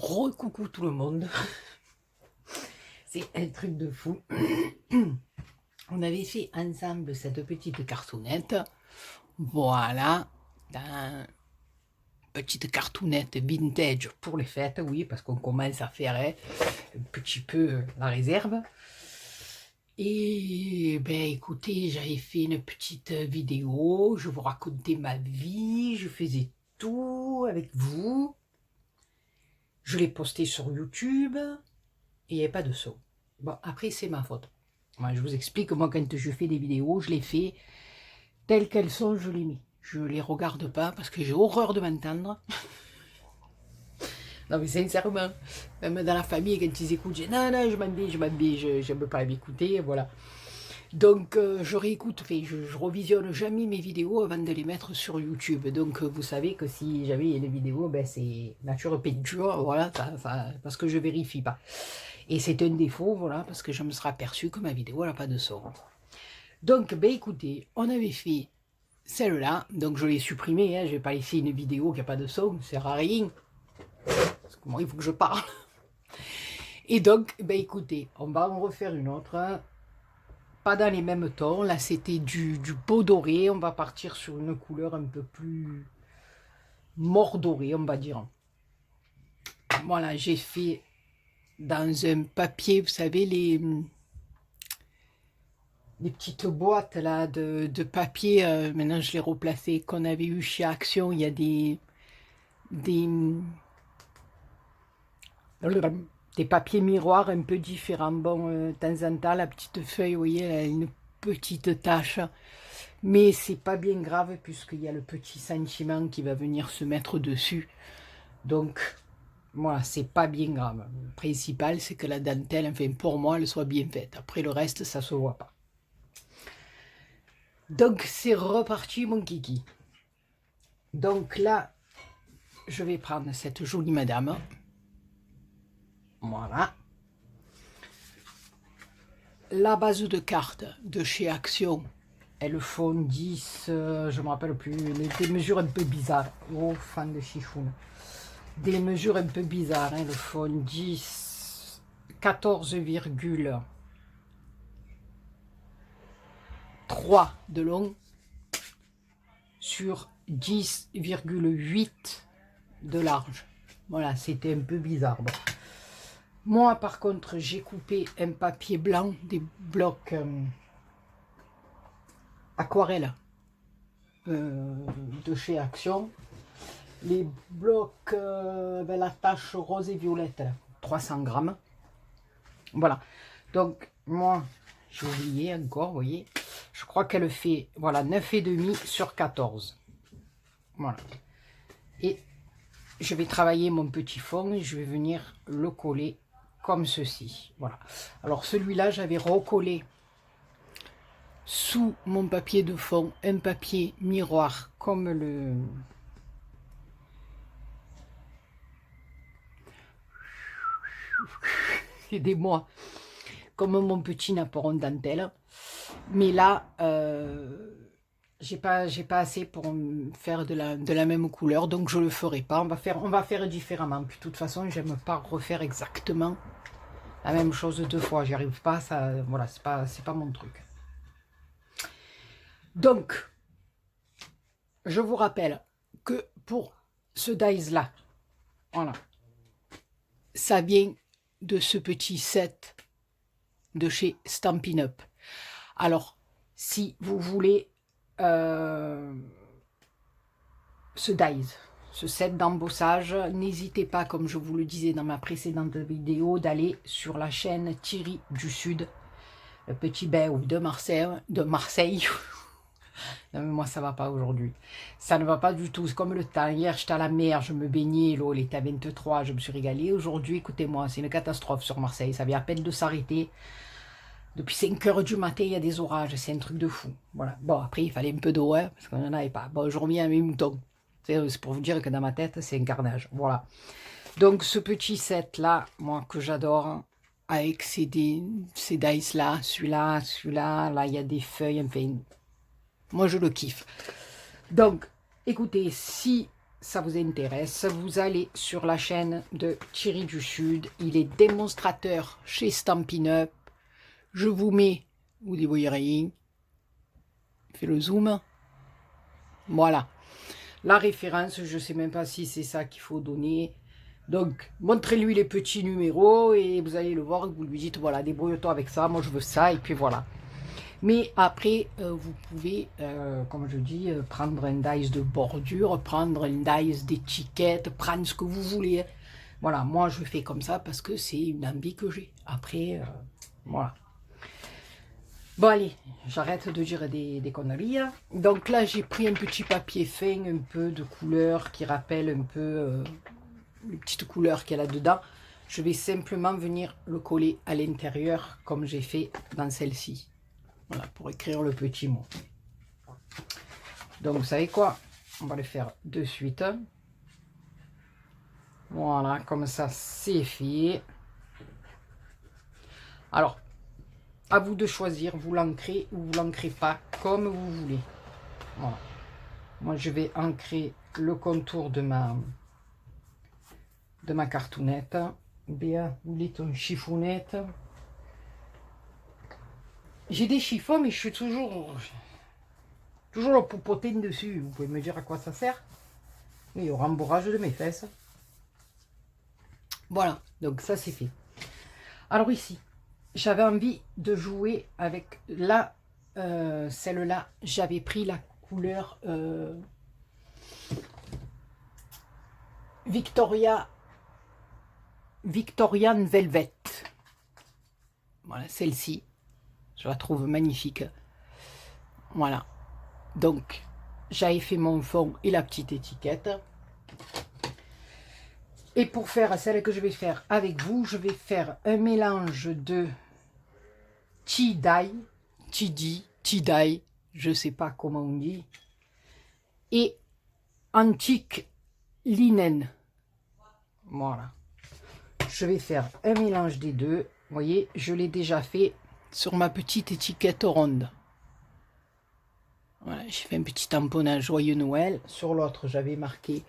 Coucou tout le monde. C'est un truc de fou. On avait fait ensemble cette petite cartoonette. Voilà. Petite cartoonette vintage pour les fêtes, oui, parce qu'on commence à faire un petit peu la réserve. Et ben écoutez, j'avais fait une petite vidéo, je vous racontais ma vie, je faisais tout avec vous. Je l'ai posté sur YouTube et il n'y avait pas de son. Bon, après, c'est ma faute. Moi, je vous explique, moi, quand je fais des vidéos, je les fais telles qu'elles sont, je les mets. Je les regarde pas parce que j'ai horreur de m'entendre. Non, mais sincèrement, même dans la famille, quand ils écoutent, j'ai non, non, je m'en vais, je n'aime pas m'écouter, voilà. Donc, je réécoute, je revisionne jamais mes vidéos avant de les mettre sur YouTube. Donc, vous savez que si jamais il y a une vidéo, ben, c'est nature peinture, voilà, parce que je vérifie pas. Et c'est un défaut, voilà, parce que je me serais aperçu que ma vidéo n'a pas de son. Donc, ben écoutez, on avait fait celle-là, donc je l'ai supprimée, hein, je vais pas laisser une vidéo qui n'a pas de son, ça sert à rien. Parce que moi, il faut que je parle. Et donc, ben écoutez, on va en refaire une autre, hein. Pas dans les mêmes tons, là c'était du beau doré, on va partir sur une couleur un peu plus mordorée, on va dire. Voilà, j'ai fait dans un papier, vous savez, les petites boîtes là de papier, maintenant je l'ai replacé, qu'on avait eu chez Action, il y a des papiers miroirs un peu différents. Bon, de temps en temps, la petite feuille, vous voyez, elle a une petite tache, mais c'est pas bien grave puisqu'il y a le petit sentiment qui va venir se mettre dessus. Donc, voilà, c'est pas bien grave. Le principal, c'est que la dentelle, enfin pour moi, elle soit bien faite. Après, le reste, ça se voit pas. Donc, c'est reparti, mon kiki. Donc là, je vais prendre cette jolie madame. Voilà. La base de cartes de chez Action, elles font 10, je me rappelle plus, des mesures un peu bizarres. Oh, fan de chichoune. Des mesures un peu bizarres, hein, elles font 10, 14,3 de long sur 10,8 de large. Voilà, c'était un peu bizarre. Bon. Moi, par contre, j'ai coupé un papier blanc, des blocs aquarelle de chez Action. Les blocs, ben, la tache rose et violette, là, 300 grammes. Voilà. Donc, moi, j'ai oublié encore, vous voyez. Je crois qu'elle fait, voilà, 9,5 sur 14. Voilà. Et je vais travailler mon petit fond et je vais venir le coller comme ceci. Voilà. Alors, celui-là, j'avais recollé sous mon papier de fond un papier miroir comme le... Aidez-moi. Comme mon petit naporon dentelle. Mais là, j'ai pas assez pour faire de la même couleur, donc je le ferai pas. On va faire différemment. Puis de toute façon, j'aime pas refaire exactement la même chose deux fois. J'y arrive pas. Ça, voilà, c'est pas mon truc. Donc, je vous rappelle que pour ce dies là, voilà, ça vient de ce petit set de chez Stampin' Up. Alors, si vous voulez ce dies, ce set d'embossage, n'hésitez pas, comme je vous le disais dans ma précédente vidéo, d'aller sur la chaîne Thierry du Sud, le petit Béou de Marseille. Non, mais moi, ça va pas aujourd'hui. Ça ne va pas du tout. C'est comme le temps. Hier, j'étais à la mer, je me baignais, l'eau elle était à 23, je me suis régalée. Aujourd'hui, écoutez-moi, c'est une catastrophe sur Marseille. Ça vient à peine de s'arrêter. Depuis 5 heures du matin, il y a des orages. C'est un truc de fou. Voilà. Bon, après, il fallait un peu d'eau, hein, parce qu'on n'en avait pas. Bon, je reviens à mes moutons. C'est pour vous dire que dans ma tête, c'est un carnage. Voilà. Donc, ce petit set-là, moi, que j'adore, avec ces dice-là, celui-là, là, il y a des feuilles, enfin... Moi, je le kiffe. Donc, écoutez, si ça vous intéresse, vous allez sur la chaîne de Thierry du Sud. Il est démonstrateur chez Stampin' Up. Je vous mets, vous ne voyez rien, fais le zoom. Voilà. La référence, je ne sais même pas si c'est ça qu'il faut donner. Donc, montrez-lui les petits numéros et vous allez le voir. Vous lui dites, voilà, débrouille-toi avec ça, moi je veux ça, et puis voilà. Mais après, vous pouvez, comme je dis, prendre un dice de bordure, prendre un dice d'étiquette, prendre ce que vous voulez. Voilà, moi je fais comme ça parce que c'est une envie que j'ai. Après, voilà. Bon allez, j'arrête de dire des conneries. Donc là, j'ai pris un petit papier fin, un peu de couleur qui rappelle un peu les petites couleurs qu'elle a dedans. Je vais simplement venir le coller à l'intérieur comme j'ai fait dans celle-ci. Voilà, pour écrire le petit mot. Donc, vous savez quoi? On va le faire de suite. Voilà, comme ça, c'est fait. Alors, à vous de choisir, vous l'ancrez ou vous l'ancrez pas, comme vous voulez. Voilà. Moi, je vais ancrer le contour de ma cartoonette. Béa, où est ton chiffonnette? J'ai des chiffons, mais je suis toujours le popotin dessus. Vous pouvez me dire à quoi ça sert? Oui, au rembourrage de mes fesses. Voilà, donc ça c'est fait. Alors ici, j'avais envie de jouer avec celle-là. J'avais pris la couleur Victorian Velvet. Voilà, celle-ci. Je la trouve magnifique. Voilà. Donc, j'avais fait mon fond et la petite étiquette. Et pour faire celle que je vais faire avec vous, je vais faire un mélange de tie-dye, tie-dye, je ne sais pas comment on dit, et antique linen. Voilà. Je vais faire un mélange des deux. Vous voyez, je l'ai déjà fait sur ma petite étiquette ronde. Voilà, j'ai fait un petit tamponnage Joyeux Noël. Sur l'autre, j'avais marqué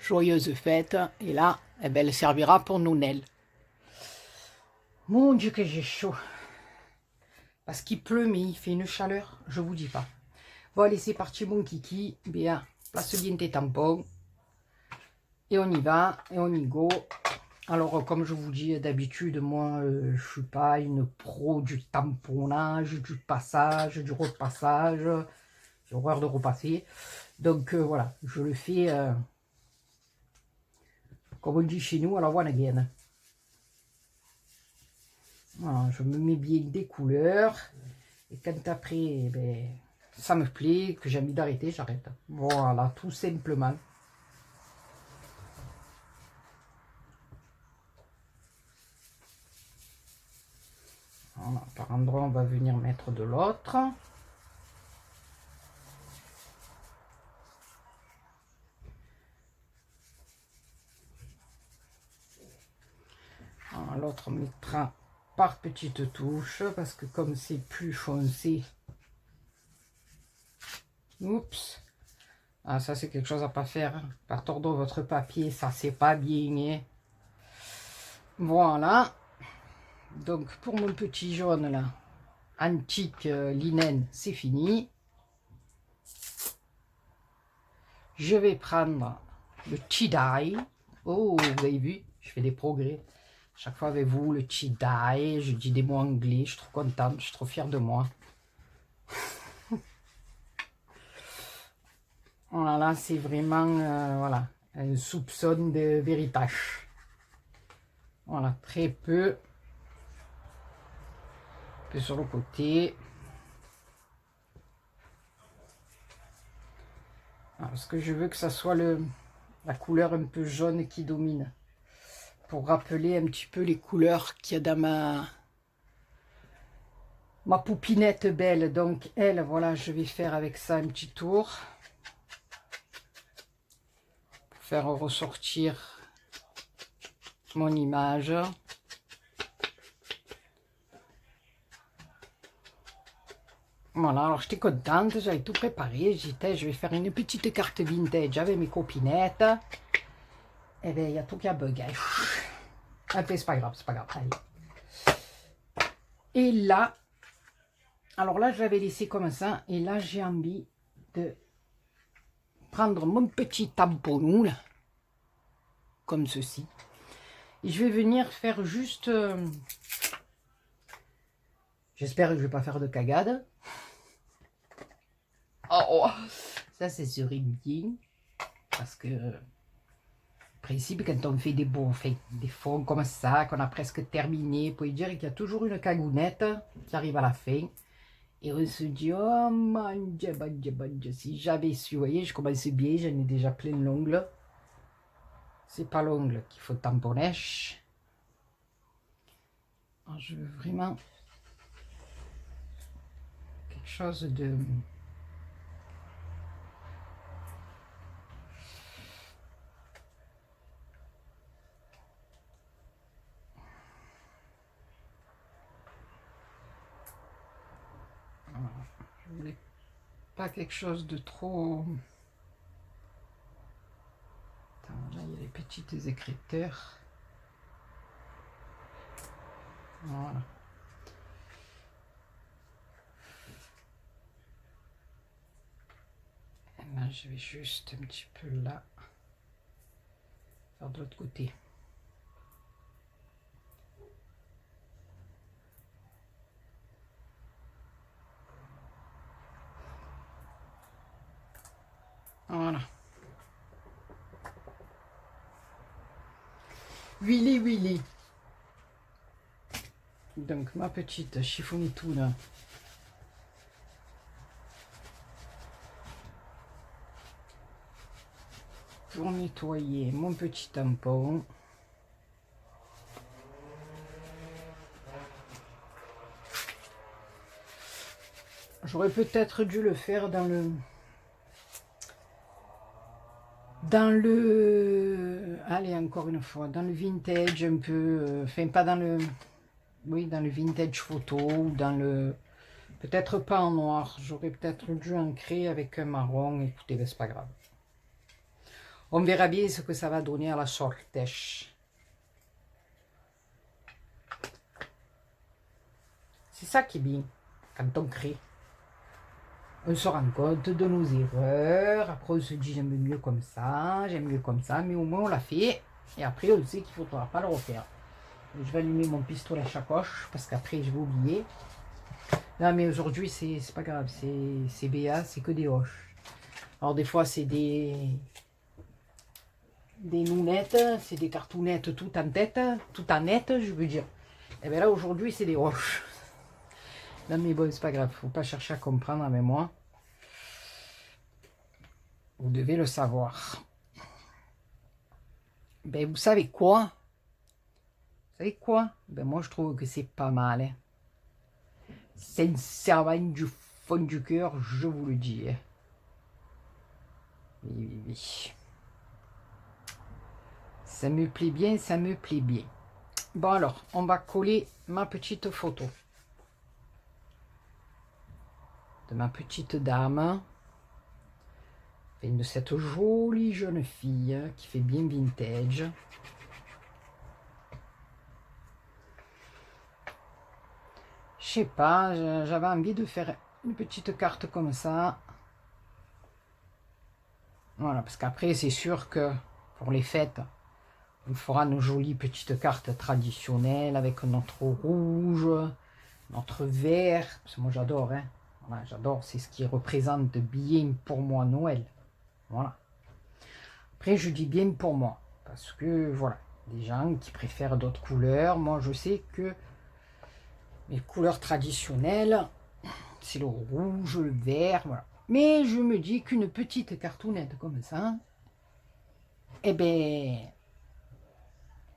Joyeuse fête. Et là, eh ben, elle servira pour Noël. Mon Dieu que j'ai chaud. Parce qu'il pleut, mais il fait une chaleur, je vous dis pas. Bon, allez, c'est parti, mon kiki. Bien, place bien tes tampons. Et on y va, et on y go. Alors, comme je vous dis d'habitude, moi, je suis pas une pro du tamponnage, du passage, du repassage. J'ai horreur de repasser. Donc, voilà, je le fais, comme on dit chez nous, à la one again. Voilà, je me mets bien des couleurs. Et quand après, ben, ça me plaît, que j'ai envie d'arrêter, j'arrête. Voilà, tout simplement. Voilà, par endroit, on va venir mettre de l'autre. L'autre on mettra par petites touches, parce que comme c'est plus foncé, oups, ah, ça c'est quelque chose à pas faire, hein. Par tordre votre papier, ça c'est pas bien, hein. Voilà, donc pour mon petit jaune là, antique linen, c'est fini. Je vais prendre le tie-dye. Oh, vous avez vu, je fais des progrès. Chaque fois avec vous, le tie-dye, je dis des mots anglais, je suis trop contente, je suis trop fière de moi. Voilà, c'est vraiment voilà, un soupçon de véritage. Voilà, très peu. Un peu sur le côté. Voilà, parce que je veux que ça soit la couleur un peu jaune qui domine. Pour rappeler un petit peu les couleurs qu'il y a dans ma poupinette belle. Donc elle, voilà, je vais faire avec ça un petit tour. Pour faire ressortir mon image. Voilà, alors j'étais contente, j'avais tout préparé. J'étais, je vais faire une petite carte vintage avec mes copinettes. Et bien, il y a tout qui a bugué. Enfin, c'est pas grave, c'est pas grave. Allez. Et là, alors là, je l'avais laissé comme ça. Et là, j'ai envie de prendre mon petit tampon, là, comme ceci. Et je vais venir faire juste... J'espère que je ne vais pas faire de cagade. Oh, ça, c'est serait bien. Parce que, en principe, quand on fait des bons, des fonds comme ça, qu'on a presque terminé, vous pouvez dire qu'il y a toujours une cagounette qui arrive à la fin. Et on se dit, oh mon Dieu, si j'avais su, vous voyez, je commence bien, j'en ai déjà plein l'ongle. C'est pas l'ongle qu'il faut tamponner. Alors, je veux vraiment quelque chose de... Voilà. Je voulais pas quelque chose de trop... Attends, là, il y a les petites écriteurs. Voilà. Et là, je vais juste un petit peu là. Faire de l'autre côté. Voilà. Willy, Willy. Donc, ma petite chiffonitou là. Pour nettoyer mon petit tampon. J'aurais peut-être dû le faire dans le allez, encore une fois, dans le vintage un peu, enfin pas dans le, oui, dans le vintage photo, ou dans le, peut-être pas en noir, j'aurais peut-être dû ancrer avec un marron. Écoutez, ben, c'est pas grave. On verra bien ce que ça va donner à la sorte. C'est ça qui est bien quand on crée. On se rend compte de nos erreurs. Après, on se dit j'aime mieux comme ça, mais au moins on l'a fait. Et après, on sait qu'il ne faudra pas le refaire. Je vais allumer mon pistolet à sacoche parce qu'après, je vais oublier. Non, mais aujourd'hui, c'est pas grave. C'est BA, c'est que des hoches. Alors, des fois, c'est des nounettes, c'est des cartounettes tout en tête, tout en net, je veux dire. Et bien là, aujourd'hui, c'est des roches. Non, mais bon, c'est pas grave. Faut pas chercher à comprendre avec moi. Vous devez le savoir. Ben, vous savez quoi? Vous savez quoi? Ben, moi, je trouve que c'est pas mal. Hein. Sincèrement, du fond du cœur, je vous le dis. Hein. Oui, oui, oui. Ça me plaît bien, ça me plaît bien. Bon, alors, on va coller ma petite photo de ma petite dame. De cette jolie jeune fille qui fait bien vintage. Je sais pas, j'avais envie de faire une petite carte comme ça. Voilà, parce qu'après c'est sûr que pour les fêtes, on fera nos jolies petites cartes traditionnelles avec notre rouge, notre vert. Parce que moi j'adore, hein. Voilà, j'adore, c'est ce qui représente bien pour moi Noël. Voilà. Après je dis bien pour moi, parce que voilà, des gens qui préfèrent d'autres couleurs. Moi je sais que mes couleurs traditionnelles, c'est le rouge, le vert, voilà. Mais je me dis qu'une petite cartounette comme ça, eh ben,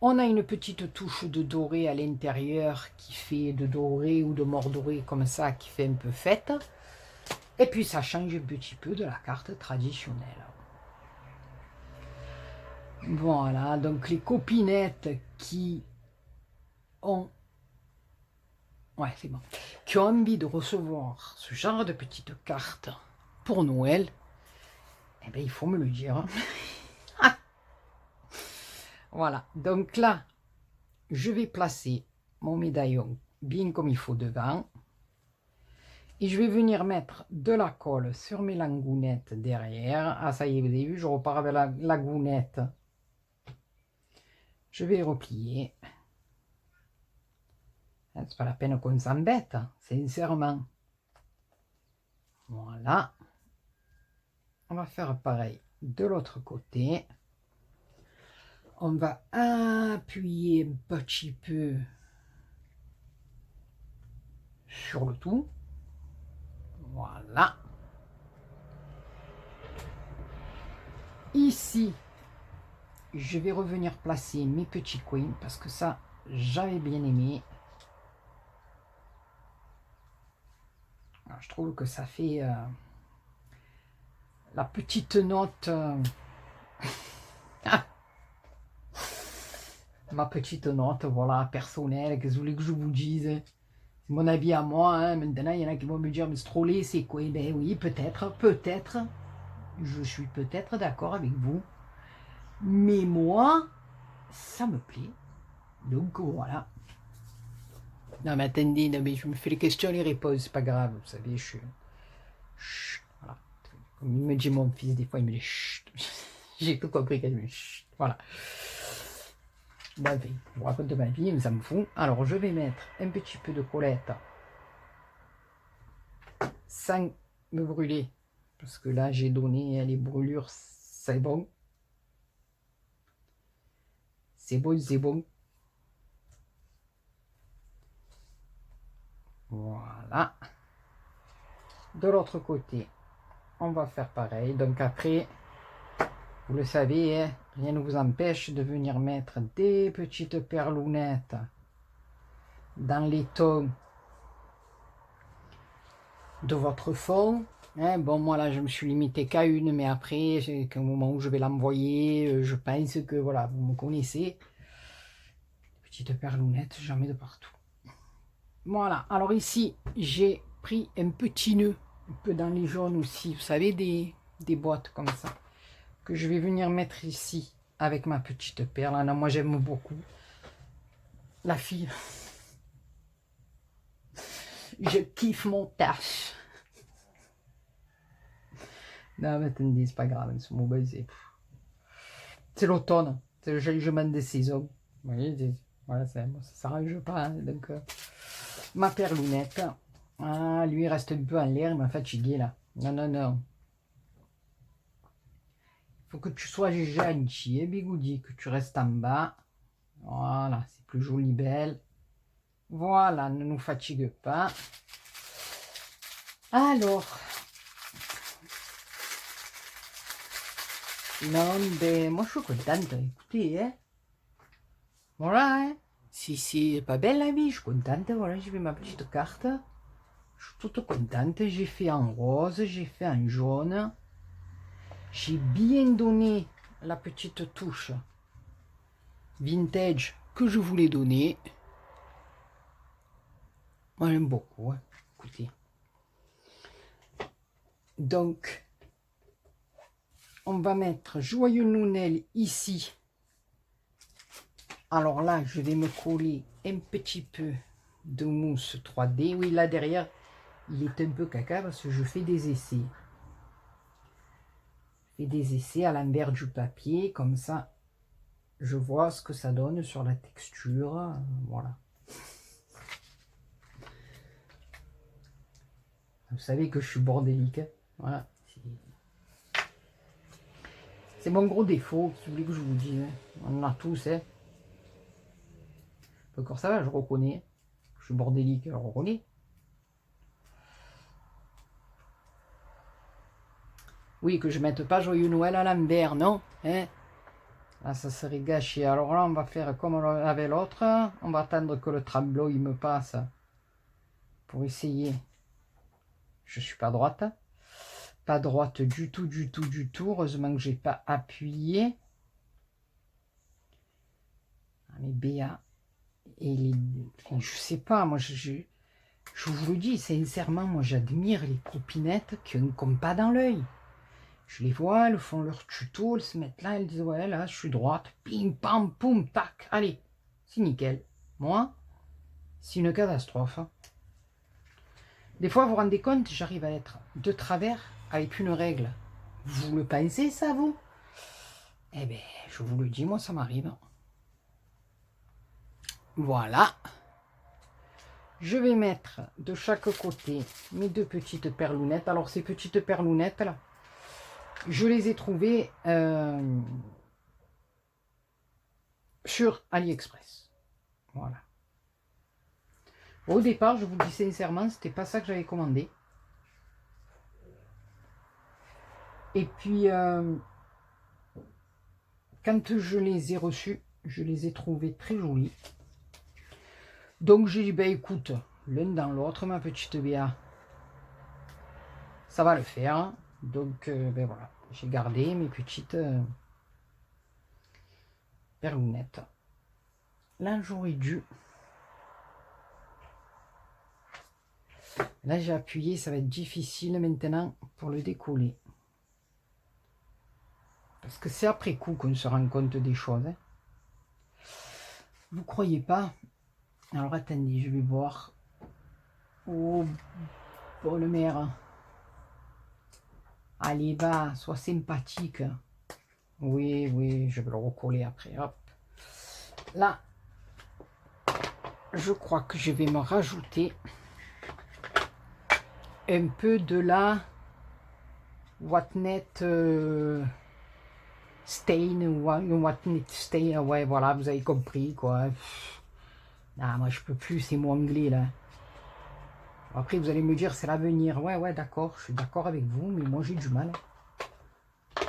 on a une petite touche de doré à l'intérieur qui fait de doré ou de mordoré comme ça, qui fait un peu fête. Et puis ça change un petit peu de la carte traditionnelle. Voilà, donc les copinettes qui ont... Ouais, c'est bon. tu as envie de recevoir ce genre de petites cartes pour Noël, eh bien, il faut me le dire. Voilà, donc là, je vais placer mon médaillon bien comme il faut devant. Et je vais venir mettre de la colle sur mes langounettes derrière. Ah, ça y est, vous avez vu, je repars avec la gounette. Je vais replier. C'est pas la peine qu'on s'embête, sincèrement. Voilà. On va faire pareil de l'autre côté. On va appuyer un petit peu sur le tout. Voilà. Ici, je vais revenir placer mes petits coins parce que ça, j'avais bien aimé. Alors, je trouve que ça fait la petite note... ma petite note, voilà, personnelle, qu'est-ce que vous voulez que je vous dise? C'est mon avis à moi, hein. Maintenant il y en a qui vont me dire, mais Strollé, c'est quoi? Ben oui, peut-être, je suis peut-être d'accord avec vous, mais moi, ça me plaît, donc voilà. Non mais attendez, non, mais je me fais les questions, les réponses, c'est pas grave, vous savez, je suis... Chut, voilà. Comme il me dit mon fils, des fois il me dit chut. J'ai tout compris qu'elle me dit chut, voilà. Bref, je vous raconte ma vie, mais ça me fout. Alors, je vais mettre un petit peu de collette sans me brûler. Parce que là, j'ai donné les brûlures, c'est bon. C'est bon, c'est bon. Voilà. De l'autre côté, on va faire pareil. Donc après, vous le savez, hein, rien ne vous empêche de venir mettre des petites perlounettes dans les tons de votre fond. Hein, bon, moi là, je me suis limité qu'à une, mais après, au moment où je vais l'envoyer, je pense que, voilà, vous me connaissez. Petite perlounette, j'en mets de partout. Voilà, alors ici, j'ai pris un petit nœud, un peu dans les jaunes aussi, vous savez, des boîtes comme ça, que je vais venir mettre ici, avec ma petite perle. Là, moi, j'aime beaucoup la fille. Je kiffe mon tâche. Non, mais attendez, c'est pas grave, ce mot, c'est l'automne, c'est le jugement des saisons. Vous voyez, voilà, ça s'arrange pas. Hein, donc, ma perlounette, ah, lui, il reste un peu en l'air, il m'a fatigué là. Non, non, non. Il faut que tu sois gentil, hein, Bigoudi, que tu restes en bas. Voilà, c'est plus joli, belle. Voilà, ne nous fatigue pas. Alors. Non, ben, moi, je suis contente. Écoutez, hein. Voilà, hein. Si c'est pas belle la vie, je suis contente. Voilà, j'ai fait ma petite carte. Je suis toute contente. J'ai fait en rose, j'ai fait en jaune. J'ai bien donné la petite touche vintage que je voulais donner. Moi, j'aime beaucoup. Hein. Écoutez. Donc, on va mettre Joyeux Noël ici. Alors là, je vais me coller un petit peu de mousse 3D. Oui, là derrière, il est un peu caca parce que je fais des essais. Je fais des essais à l'envers du papier. Comme ça, je vois ce que ça donne sur la texture. Voilà. Vous savez que je suis bordélique. Hein. Voilà. C'est mon gros défaut, si vous voulez que je vous dise. Hein. On en a tous. Hein. Encore ça va, je reconnais. Je suis bordélique, je reconnais. Oui, que je mette pas Joyeux Noël à l'envers, non hein. Là, ça serait gâché. Alors là, on va faire comme avec l'autre. On va attendre que le tableau il me passe pour essayer. Je suis pas droite. Pas droite du tout, du tout, du tout. Heureusement que j'ai pas appuyé. Les BA. Et les... Je sais pas, moi, Je vous le dis, sincèrement, moi j'admire les copinettes qui n'ont pas dans l'œil. Je les vois, elles font leur tuto, elles se mettent là, elles disent ouais là je suis droite, pim pam poum tac, allez, c'est nickel. Moi, c'est une catastrophe. Des fois vous vous rendez compte, j'arrive à être de travers avec une règle. Vous le pensez ça vous? Eh bien, je vous le dis, moi ça m'arrive. Voilà. Je vais mettre de chaque côté mes deux petites perlounettes. Alors ces petites perlounettes là, je les ai trouvées sur AliExpress. Voilà. Au départ, je vous le dis sincèrement, c'était pas ça que j'avais commandé. Et puis, quand je les ai reçus, je les ai trouvés très jolis. Donc j'ai dit, ben écoute, l'un dans l'autre, ma petite Béa, ça va le faire. Donc, ben voilà, j'ai gardé mes petites perlounettes. Là, j'aurais dû... Là, j'ai appuyé, ça va être difficile maintenant pour le décoller. Parce que c'est après coup qu'on se rend compte des choses. Hein. Vous croyez pas? Alors attendez, je vais voir. Oh, bonne mère. Allez, va, sois sympathique. Oui, oui, je vais le recoller après. Hop. Là, je crois que je vais me rajouter un peu de la Whatnet Stain ou Whatnet Stain. Ouais, voilà, vous avez compris quoi. Ah, moi je peux plus ces mots anglais là. Après vous allez me dire c'est l'avenir. Ouais, d'accord, je suis d'accord avec vous, mais moi j'ai du mal.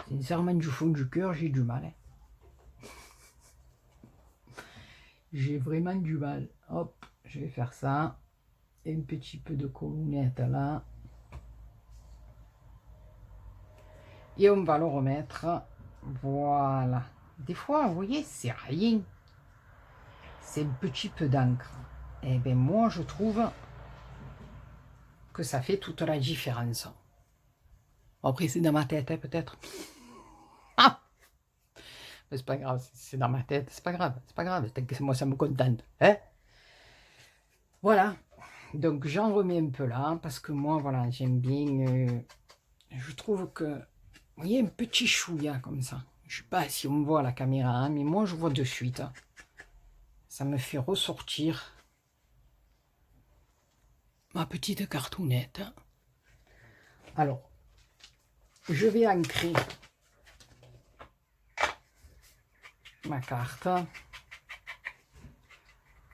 Sincèrement du fond du cœur, j'ai du mal. J'ai vraiment du mal. Hop, je vais faire ça. Un petit peu de colonnette là. Et on va le remettre. Voilà. Des fois, vous voyez, c'est rien. C'est un petit peu d'encre. Et bien moi, je trouve que ça fait toute la différence. Après, c'est dans ma tête, hein, peut-être. Ah! Mais c'est pas grave, c'est dans ma tête. C'est pas grave, c'est pas grave. Moi, ça me contente. Hein? Voilà. Donc, j'en remets un peu là, parce que moi, voilà, j'aime bien... je trouve que... Vous voyez, un petit chouïa comme ça. Je sais pas si on me voit à la caméra, hein, mais moi, je vois de suite. Ça me fait ressortir ma petite cartoonette. Alors, je vais ancrer ma carte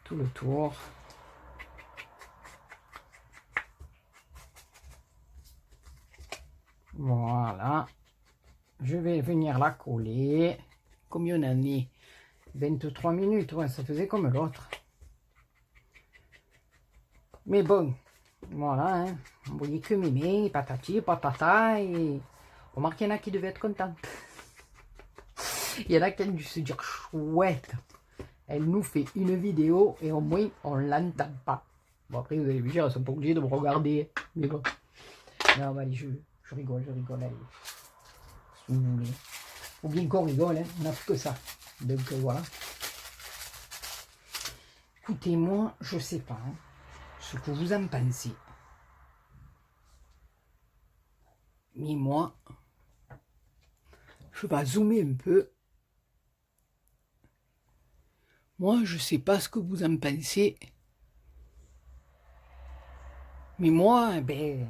tout le tour. Voilà. Je vais venir la coller. Combien on en est? 23 minutes, ouais, ça faisait comme l'autre. Mais bon, voilà, hein. Vous voyez que mes mains, patati, patata, et remarque, il y en a qui devaient être contents. Il y en a qui ont dû se dire chouette. Elle nous fait une vidéo et au moins on l'entend pas. Bon, après vous allez me dire, ils sont pas obligés de me regarder. Mais bon. Non, allez, je rigole, allez. Si vous voulez. Faut bien qu'on rigole, hein. On n'a plus que ça. Donc voilà. Écoutez, moi, je sais pas hein, ce que vous en pensez. Mais moi, je vais zoomer un peu. Moi, je sais pas ce que vous en pensez. Mais moi, mais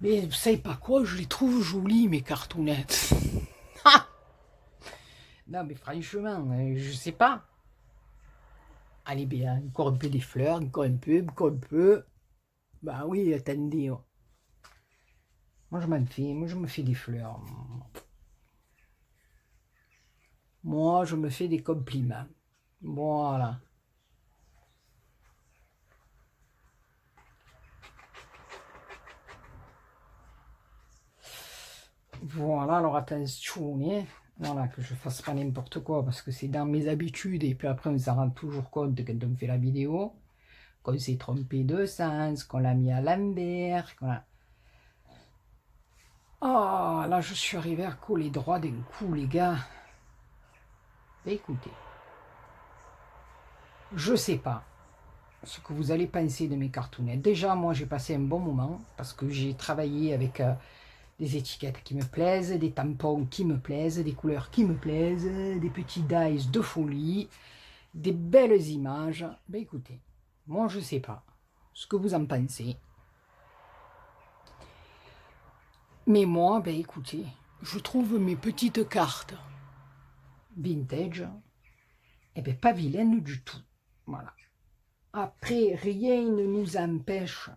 vous savez pas quoi, je les trouve jolies, mes cartounettes. Non, mais franchement, je sais pas. Allez bien, encore un peu des fleurs, encore un peu. Bah oui, attendez. Oh. Moi, je me fais des fleurs. Moi, je me fais des compliments. Voilà. Voilà, alors attention, hein. Voilà, que je fasse pas n'importe quoi, parce que c'est dans mes habitudes, et puis après on s'en rend toujours compte quand on fait la vidéo. qu'on s'est trompé de sens, qu'on l'a mis à l'envers, qu'on a... Oh, là, je suis arrivé à coller droit d'un coup, les gars. Écoutez, je sais pas ce que vous allez penser de mes cartounettes. Déjà, moi, j'ai passé un bon moment parce que j'ai travaillé avec des étiquettes qui me plaisent, des tampons qui me plaisent, des couleurs qui me plaisent, des petits dies de folie, des belles images. Ben écoutez, moi, je sais pas ce que vous en pensez. Mais moi, ben écoutez, je trouve mes petites cartes vintage, eh ben pas vilaines du tout. Voilà. Après, rien ne nous empêche,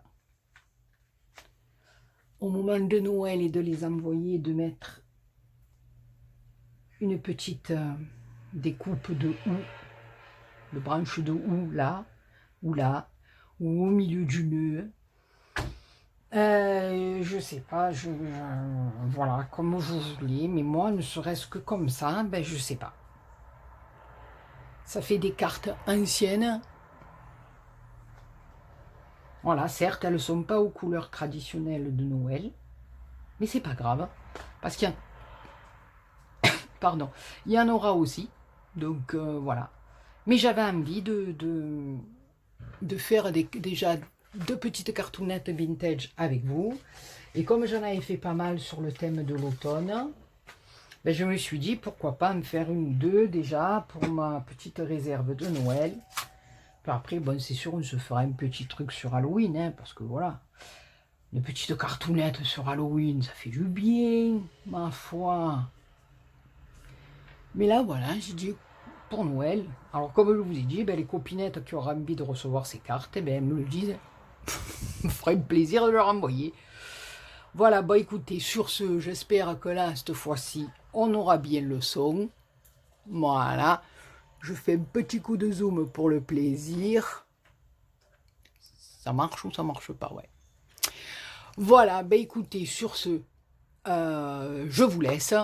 au moment de Noël et de les envoyer, de mettre une petite découpe de houx, de branches de houx là, ou au milieu du nœud. Je sais pas, voilà, comme vous voulez, mais moi, ne serait-ce que comme ça, ben je sais pas. Ça fait des cartes anciennes. Voilà, certes, elles ne sont pas aux couleurs traditionnelles de Noël, mais c'est pas grave, parce qu'il y a... Pardon, il y en aura aussi, donc voilà. Mais j'avais envie de faire déjà 2 petites cartounettes vintage avec vous, et comme j'en avais fait pas mal sur le thème de l'automne, ben je me suis dit pourquoi pas me faire 1 ou 2 déjà pour ma petite réserve de Noël. Après, bon, c'est sûr, on se fera un petit truc sur Halloween, hein, parce que voilà, une petite cartoonnette sur Halloween, ça fait du bien, ma foi. Mais là, voilà, j'ai dit pour Noël. Alors, comme je vous ai dit, ben, les copinettes qui auront envie de recevoir ces cartes, ben, elles me le disent. me ferait un plaisir de leur envoyer. Voilà, bah écoutez, sur ce, j'espère que là, cette fois-ci, on aura bien le son. Voilà. Je fais un petit coup de zoom pour le plaisir. Ça marche ou ça marche pas, ouais. Voilà, bah écoutez, sur ce, je vous laisse.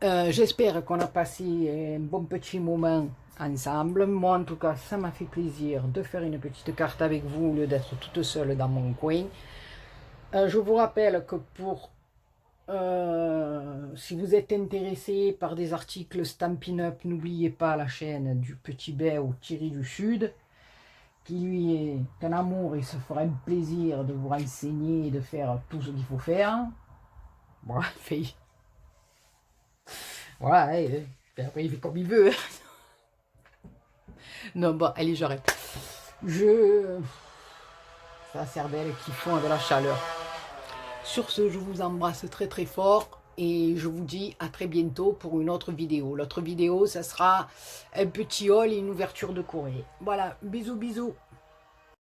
J'espère qu'on a passé un bon petit moment ensemble. Moi, en tout cas, ça m'a fait plaisir de faire une petite carte avec vous au lieu d'être toute seule dans mon coin. Je vous rappelle que si vous êtes intéressé par des articles Stampin' Up, n'oubliez pas la chaîne du Petit Bé ou Thierry du Sud, qui lui est un amour et se fera un plaisir de vous renseigner et de faire tout ce qu'il faut faire. Voilà, voilà, après il fait comme il veut. Non, bon, allez, j'arrête. C'est la cervelle qui fond de la chaleur. Sur ce, je vous embrasse très très fort et je vous dis à très bientôt pour une autre vidéo. L'autre vidéo, ça sera un petit haul et une ouverture de courrier. Voilà, bisous bisous.